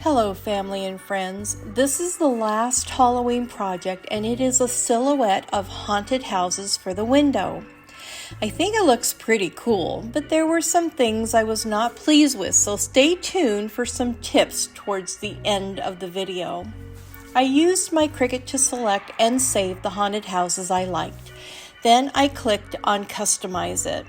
Hello family and friends, this is the last Halloween project and it is a silhouette of haunted houses for the window. I think it looks pretty cool, but there were some things I was not pleased with, so stay tuned for some tips towards the end of the video. I used my Cricut to select and save the haunted houses I liked. Then I clicked on Customize It.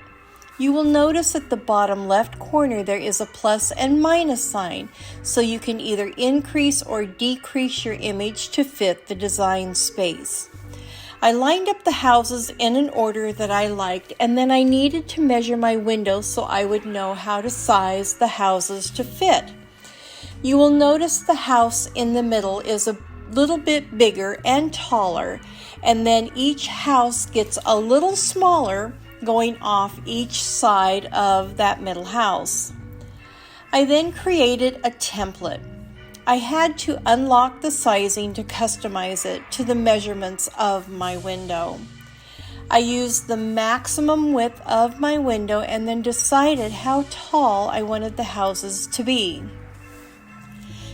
You will notice at the bottom left corner there is a plus and minus sign, so you can either increase or decrease your image to fit the design space. I lined up the houses in an order that I liked, and then I needed to measure my windows so I would know how to size the houses to fit. You will notice the house in the middle is a little bit bigger and taller, and then each house gets a little smaller going off each side of that middle house. I then created a template. I had to unlock the sizing to customize it to the measurements of my window. I used the maximum width of my window and then decided how tall I wanted the houses to be.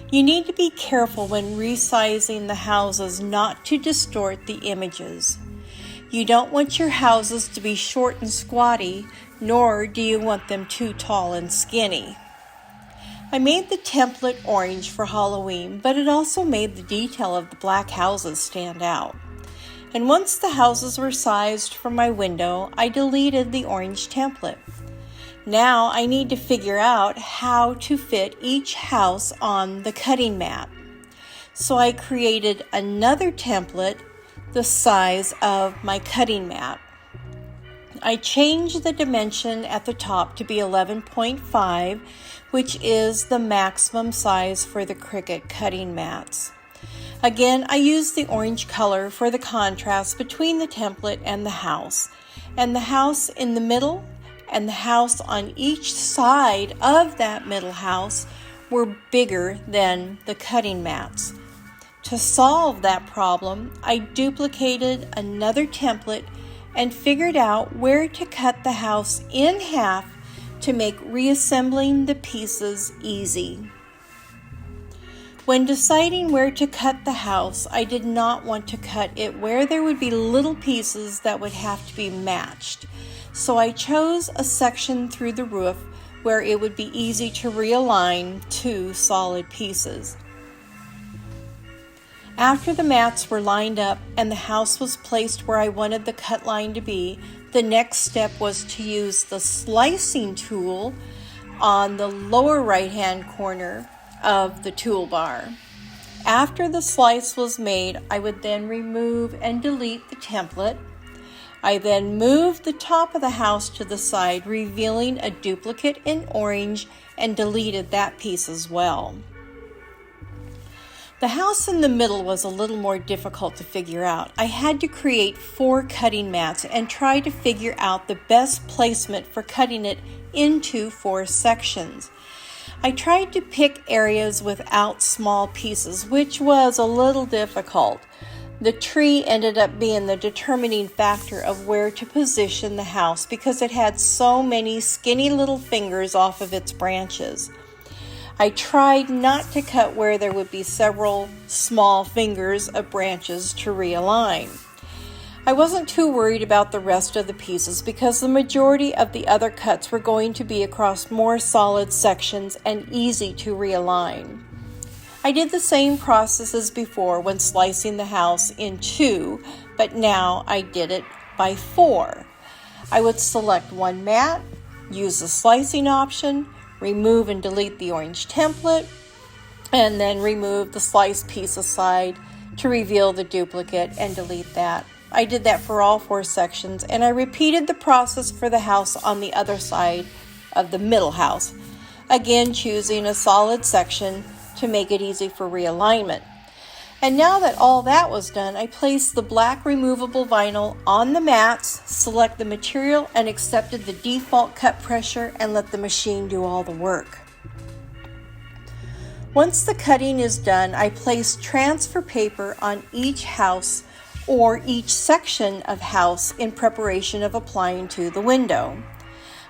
You need to be careful when resizing the houses not to distort the images. You don't want your houses to be short and squatty, nor do you want them too tall and skinny. I made the template orange for Halloween, but it also made the detail of the black houses stand out. And once the houses were sized for my window, I deleted the orange template. Now I need to figure out how to fit each house on the cutting mat. So I created another template the size of my cutting mat. I changed the dimension at the top to be 11.5, which is the maximum size for the Cricut cutting mats. Again, I used the orange color for the contrast between the template and the house in the middle and the house on each side of that middle house were bigger than the cutting mats. To solve that problem, I duplicated another template and figured out where to cut the house in half to make reassembling the pieces easy. When deciding where to cut the house, I did not want to cut it where there would be little pieces that would have to be matched. So I chose a section through the roof where it would be easy to realign two solid pieces. After the mats were lined up and the house was placed where I wanted the cut line to be, the next step was to use the slicing tool on the lower right-hand corner of the toolbar. After the slice was made, I would then remove and delete the template. I then moved the top of the house to the side, revealing a duplicate in orange, and deleted that piece as well. The house in the middle was a little more difficult to figure out. I had to create 4 cutting mats and try to figure out the best placement for cutting it into 4 sections. I tried to pick areas without small pieces, which was a little difficult. The tree ended up being the determining factor of where to position the house because it had so many skinny little fingers off of its branches. I tried not to cut where there would be several small fingers of branches to realign. I wasn't too worried about the rest of the pieces because the majority of the other cuts were going to be across more solid sections and easy to realign. I did the same process as before when slicing the house in 2, but now I did it by 4. I would select one mat, use the slicing option, remove and delete the orange template, and then remove the sliced piece aside to reveal the duplicate and delete that. I did that for all 4 sections, and I repeated the process for the house on the other side of the middle house, again choosing a solid section to make it easy for realignment. And now that all that was done, I placed the black removable vinyl on the mats, select the material, and accepted the default cut pressure and let the machine do all the work. Once the cutting is done, I place transfer paper on each house or each section of house in preparation of applying to the window.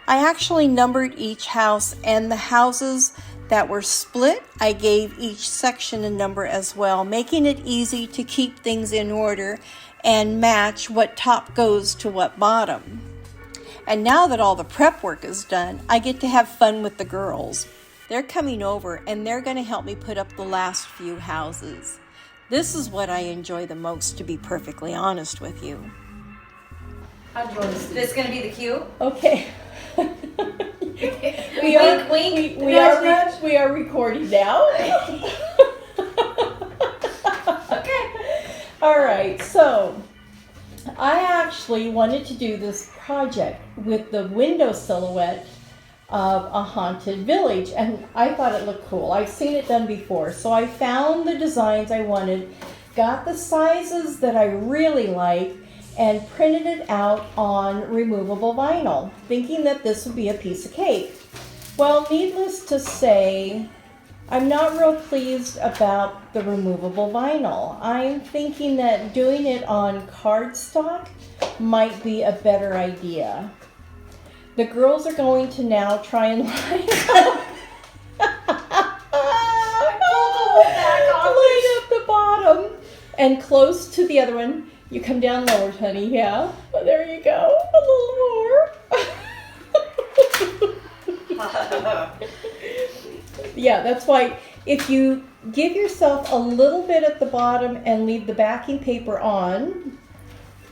I actually numbered each house, and the houses that were split, I gave each section a number as well, making it easy to keep things in order and match what top goes to what bottom. And now that all the prep work is done, I get to have fun with the girls. They're coming over and they're going to help me put up the last few houses. This is what I enjoy the most, to be perfectly honest with you. How do you want to see? This is going to be the cue? Okay. We are recording now. Okay. All right, so I actually wanted to do this project with the window silhouette of a haunted village, and I thought it looked cool. I've seen it done before, so I found the designs I wanted, got the sizes that I really like, and printed it out on removable vinyl, thinking that this would be a piece of cake. Well, needless to say, I'm not real pleased about the removable vinyl. I'm thinking that doing it on cardstock might be a better idea. The girls are going to now try and line up the bottom and close to the other one. You come down lower, honey. Yeah. Oh, there you go. A little more. Yeah, that's why if you give yourself a little bit at the bottom and leave the backing paper on,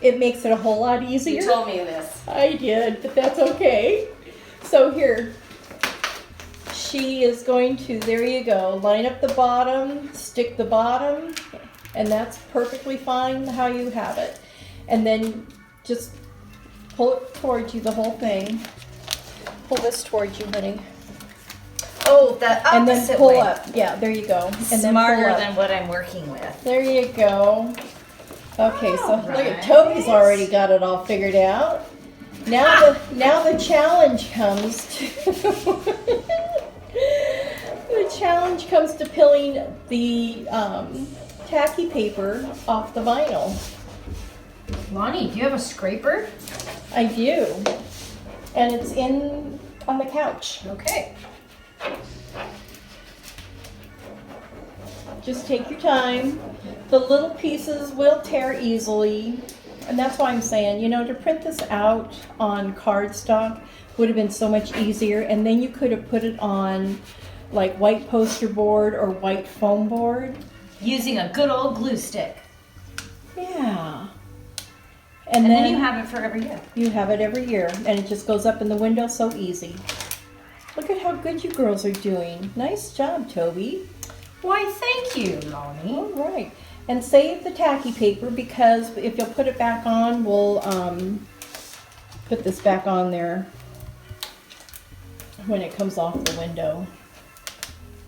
it makes it a whole lot easier. You told me this. I did, but that's okay. So here, she is going to, there you go, line up the bottom, stick the bottom, and that's perfectly fine how you have it. And then just pull it towards you, the whole thing. Pull this towards you, honey. Oh, the opposite and then pull way. up. Yeah, there you go. And Smarter then pull up. than what I'm working with. There you go. Okay, so look at Toby's already got it all figured out. Now the challenge comes to the challenge comes to peeling the tacky paper off the vinyl. Lonnie, do you have a scraper? I do, and it's on the couch. Okay. Just take your time. The little pieces will tear easily, and that's why I'm saying, to print this out on cardstock would have been so much easier, and then you could have put it on like white poster board or white foam board. Using a good old glue stick. Yeah. And then you have it for every year. You have it every year, and it just goes up in the window so easy. Look at how good you girls are doing. Nice job, Toby. Why, thank you, Lonnie. All right. And save the tacky paper, because if you'll put it back on, we'll put this back on there when it comes off the window.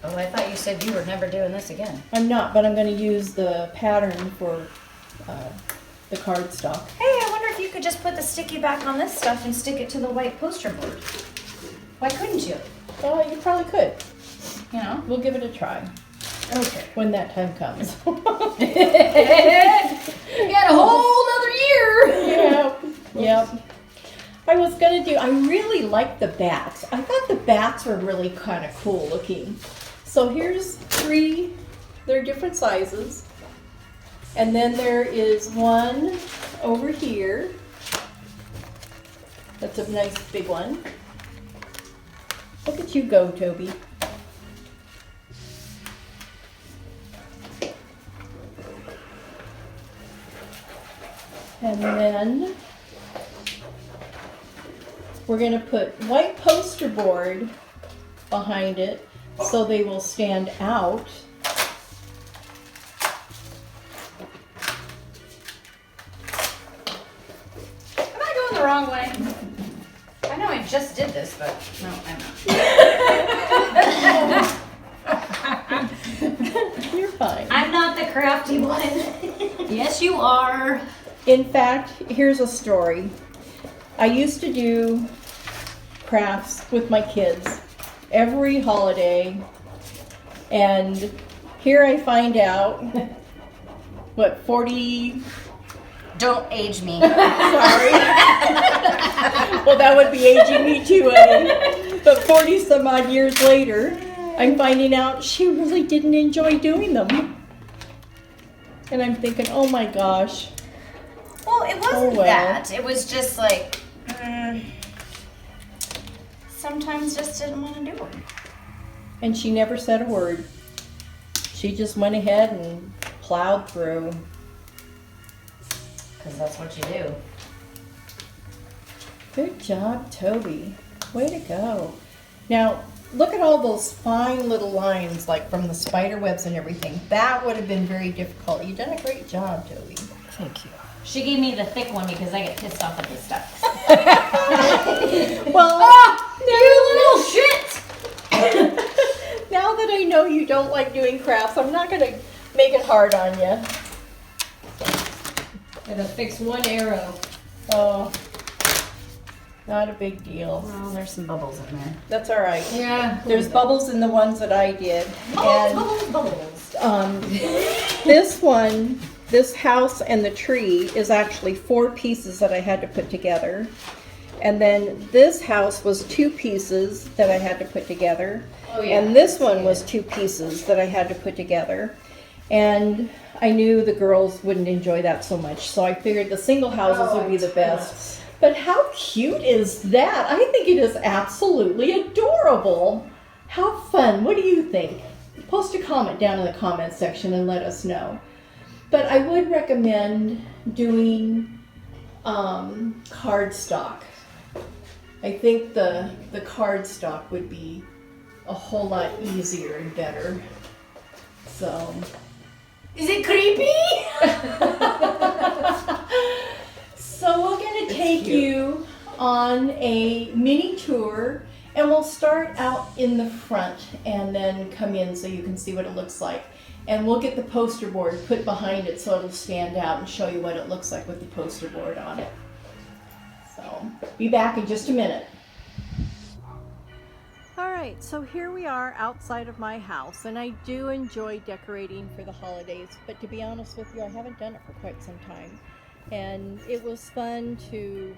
Oh, I thought you said you were never doing this again. I'm not, but I'm going to use the pattern for the cardstock. Hey, I wonder if you could just put the sticky back on this stuff and stick it to the white poster board. Why couldn't you? Oh, you probably could. We'll give it a try. Okay. When that time comes. You got a whole other year. Yep. I really like the bats. I thought the bats were really kind of cool looking. So here's 3, they're different sizes. And then there is one over here. That's a nice big one. Look at you go, Toby. And then we're going to put white poster board behind it so they will stand out. Am I going the wrong way? I know I just did this, but no, I'm not. You're fine. I'm not the crafty one. Yes, you are. In fact, here's a story. I used to do crafts with my kids every holiday, and here I find out, 40... Don't age me. Sorry. Well, that would be aging me too, Eddie. But 40 some odd years later, I'm finding out she really didn't enjoy doing them. And I'm thinking, oh my gosh. Well, it wasn't that. It was just like, sometimes just didn't want to do them. And she never said a word. She just went ahead and plowed through. Because that's what you do. Good job, Toby. Way to go. Now, look at all those fine little lines, like from the spider webs and everything. That would have been very difficult. You've done a great job, Toby. Thank you. She gave me the thick one because I get pissed off at this stuff. Well, you little shit! Now that I know you don't like doing crafts, I'm not going to make it hard on you. I gotta fix one arrow. Oh, not a big deal. Well, there's some bubbles in there. That's all right. Yeah. There's bubbles in the ones that I did. Bubbles. This one, this house and the tree is actually 4 pieces that I had to put together. And then this house was 2 pieces that I had to put together. Oh, yeah. And this one was 2 pieces that I had to put together. And I knew the girls wouldn't enjoy that so much, so I figured the single houses would be the best. But how cute is that? I think it is absolutely adorable. How fun. What do you think? Post a comment down in the comment section and let us know. But I would recommend doing cardstock. I think the cardstock would be a whole lot easier and better. So, Is it creepy? so we're going to take you on a mini tour, and we'll start out in the front and then come in so you can see what it looks like. And we'll get the poster board put behind it so it'll stand out and show you what it looks like with the poster board on it. So, be back in just a minute. Alright, so here we are outside of my house, and I do enjoy decorating for the holidays, but to be honest with you, I haven't done it for quite some time. And it was fun to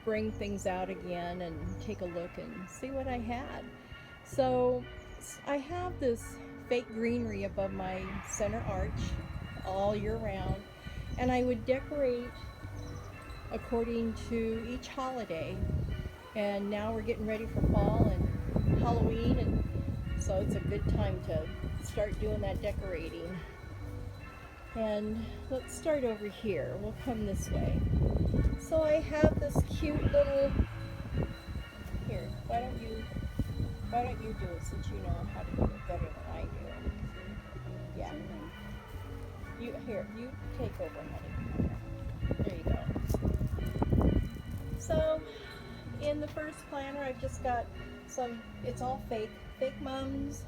bring things out again and take a look and see what I had. So I have this fake greenery above my center arch all year round, and I would decorate according to each holiday. And now we're getting ready for fall and Halloween, and so it's a good time to start doing that decorating. And let's start over here. We'll come this way. So I have this cute little, here, why don't you do it since you know how to do it better than I do. Yeah. You take over, honey. There you go. So in the first planner, I've just got it's all fake mums,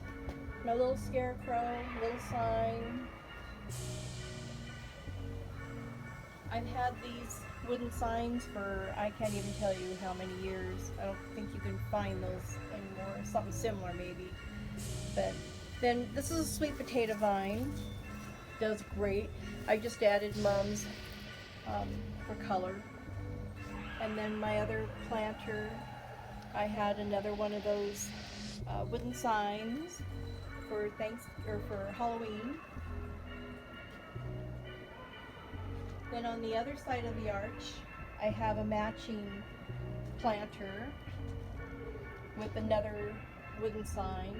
my little scarecrow, little sign. I've had these wooden signs for, I can't even tell you how many years. I don't think you can find those anymore. Something similar maybe. But then this is a sweet potato vine. Does great. I just added mums for color. And then my other planter, I had another one of those wooden signs for for Halloween. Then on the other side of the arch, I have a matching planter with another wooden sign.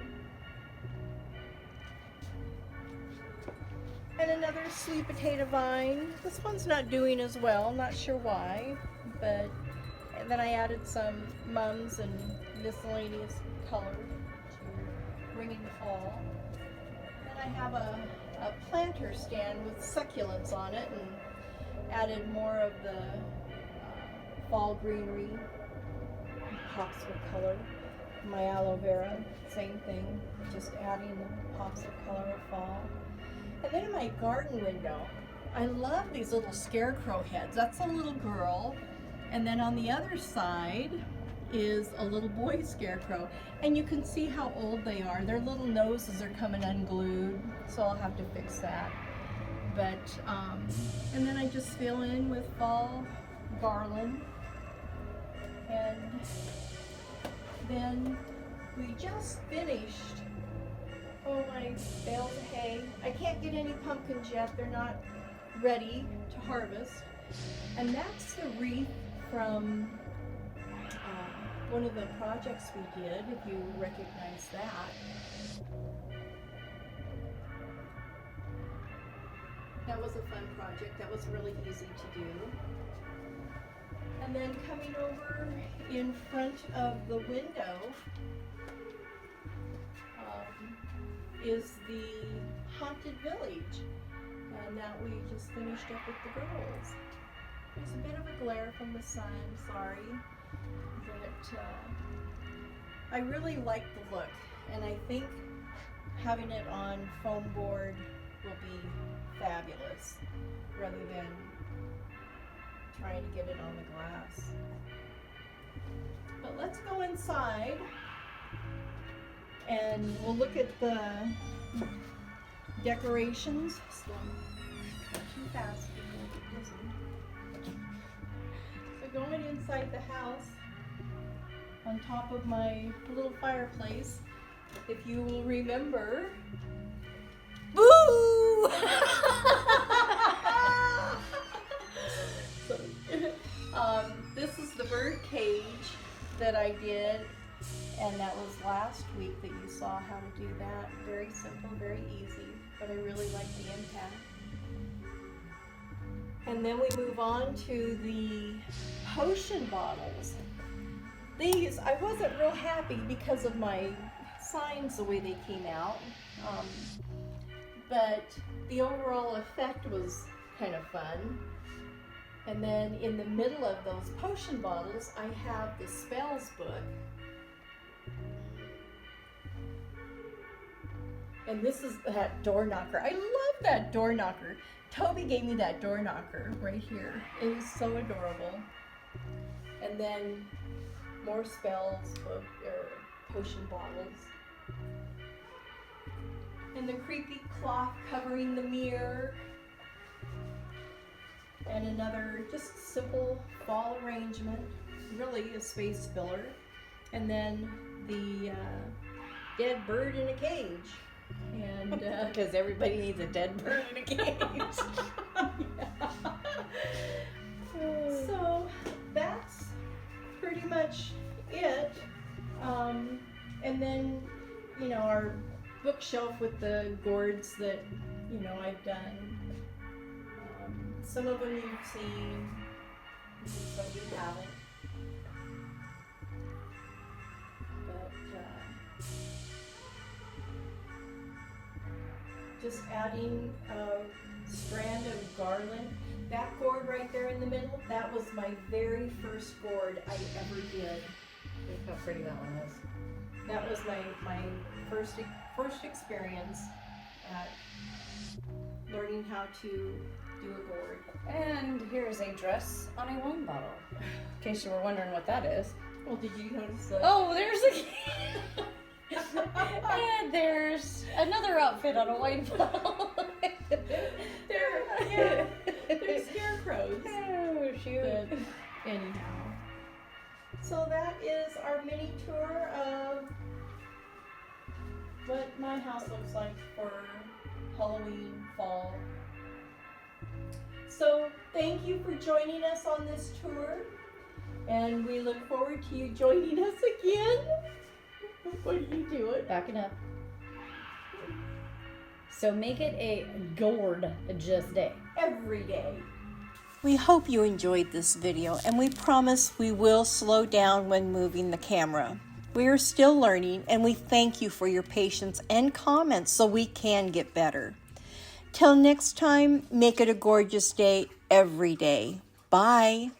And another sweet potato vine. This one's not doing as well, I'm not sure why, but and then I added some mums and miscellaneous color to bring in the fall. Then I have a planter stand with succulents on it and added more of the fall greenery, pops of color. My aloe vera, same thing, just adding the pops of color of fall. And then in my garden window, I love these little scarecrow heads. That's a little girl. And then on the other side is a little boy scarecrow. And you can see how old they are. Their little noses are coming unglued, so I'll have to fix that. But, and then I just fill in with fall garland. And then we just finished Oh, my bales of hay. I can't get any pumpkins yet. They're not ready to harvest. And that's the wreath from one of the projects we did, if you recognize that. That was a fun project. That was really easy to do. And then coming over in front of the window is the haunted village, and that we just finished up with the girls. There's a bit of a glare from the sun, sorry, but I really like the look, and I think having it on foam board will be fabulous rather than trying to get it on the glass. But let's go inside and we'll look at the decorations. Slow. Too fast, we'll get dizzy. So going inside the house, on top of my little fireplace, if you will remember, boo! This is the bird cage that I did, and that was last week that you saw how to do that. Very simple, very easy, but I really like the impact. And then we move on to the potion bottles. These, I wasn't real happy because of my signs the way they came out, but the overall effect was kind of fun. And then in the middle of those potion bottles, I have the spells book. And this is that door knocker. I love that door knocker. Toby gave me that door knocker right here. It was so adorable. And then more spells book, or potion bottles. And the creepy cloth covering the mirror. And another just simple fall arrangement, really a space filler. And then the dead bird in a cage. And because everybody needs a dead bird in a cage. So that's pretty much it. And then, you know, our bookshelf with the gourds that, you know, I've done. Some of them you've seen, some you haven't. But just adding a strand of garland. That gourd right there in the middle, that was my very first gourd I ever did. Look how pretty that one is. That was my first experience at learning how to do a gourd. And here's a dress on a wine bottle. In case you were wondering what that is. Well, did you notice that? Oh, there's a... and there's another outfit on a wine bottle. They're scarecrows. Oh, shoot. But anyhow. So that is our mini tour of what my house looks like for Halloween, fall. So thank you for joining us on this tour, and we look forward to you joining us again. What are you doing? Backing up. So make it a Gourd-geous day. Every day. We hope you enjoyed this video, and we promise we will slow down when moving the camera. We are still learning, and we thank you for your patience and comments so we can get better. Till next time, make it a gorgeous day every day. Bye.